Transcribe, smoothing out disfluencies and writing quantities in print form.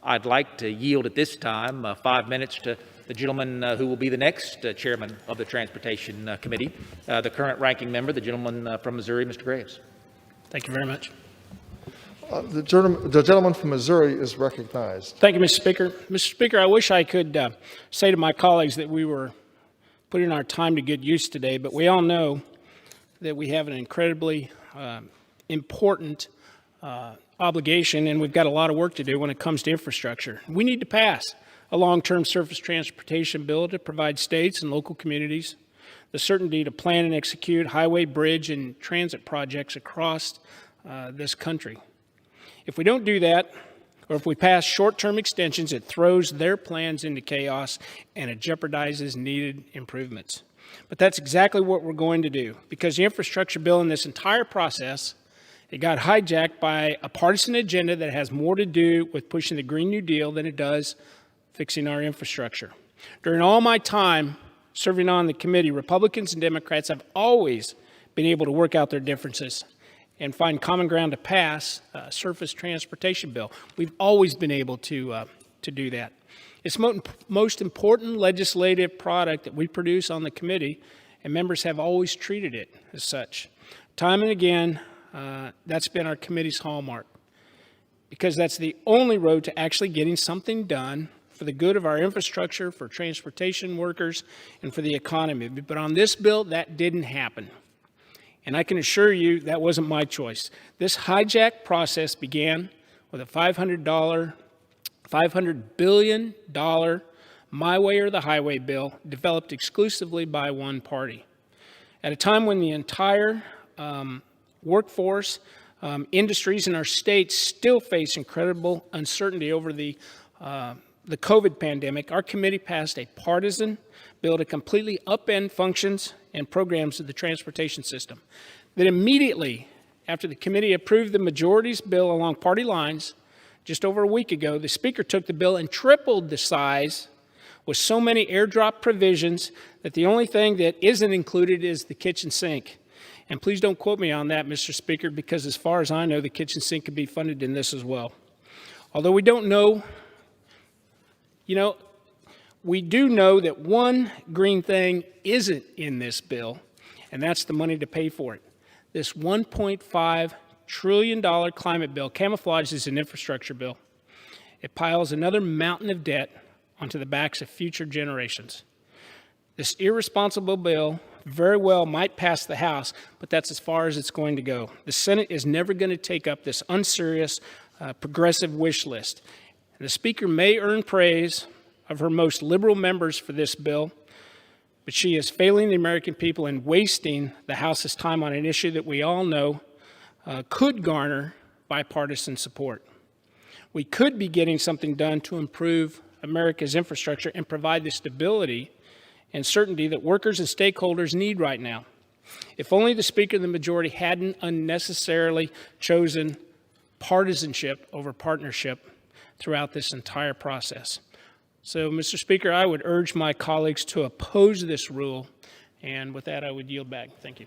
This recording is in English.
I'd like to yield at this time 5 minutes to the gentleman who will be the next chairman of the Transportation Committee, the current ranking member, the gentleman from Missouri, Mr. Graves. Thank you very much. The gentleman from Missouri is recognized. Thank you, Mr. Speaker. Mr. Speaker, I wish I could say to my colleagues that we were putting our time to good use today, but we all know that we have an incredibly important obligation, and we've got a lot of work to do when it comes to infrastructure. We need to pass a long-term surface transportation bill to provide states and local communities the certainty to plan and execute highway, bridge, and transit projects across this country. If we don't do that, or if we pass short-term extensions, it throws their plans into chaos and it jeopardizes needed improvements. But that's exactly what we're going to do, because the infrastructure bill in this entire process, it got hijacked by a partisan agenda that has more to do with pushing the Green New Deal than it does fixing our infrastructure. During all my time serving on the committee, Republicans and Democrats have always been able to work out their differences and find common ground to pass a surface transportation bill. We've always been able to do that. It's most important legislative product that we produce on the committee, and members have always treated it as such. Time and again, that's been our committee's hallmark, because that's the only road to actually getting something done for the good of our infrastructure, for transportation workers, and for the economy. But on this bill, that didn't happen. And I can assure you that wasn't my choice. This hijack process began with a $500 billion My Way or the Highway bill developed exclusively by one party. At a time when the entire workforce, industries in our state still face incredible uncertainty over the COVID pandemic, our committee passed a partisan bill to completely upend functions and programs of the transportation system. Then immediately after the committee approved the majority's bill along party lines, just over a week ago, the Speaker took the bill and tripled the size with so many airdrop provisions that the only thing that isn't included is the kitchen sink. And please don't quote me on that, Mr. Speaker, because as far as I know, the kitchen sink could be funded in this as well. Although we don't know, we do know that one green thing isn't in this bill, and that's the money to pay for it. This $1.5 trillion climate bill camouflages an infrastructure bill. It piles another mountain of debt onto the backs of future generations. This irresponsible bill very well might pass the House, but that's as far as it's going to go. The Senate is never going to take up this unserious progressive wish list. And the Speaker may earn praise of her most liberal members for this bill, but she is failing the American people and wasting the House's time on an issue that we all know could garner bipartisan support. We could be getting something done to improve America's infrastructure and provide the stability and certainty that workers and stakeholders need right now. If only the Speaker and the majority hadn't unnecessarily chosen partisanship over partnership throughout this entire process. So, Mr. Speaker, I would urge my colleagues to oppose this rule, and with that, I would yield back. Thank you.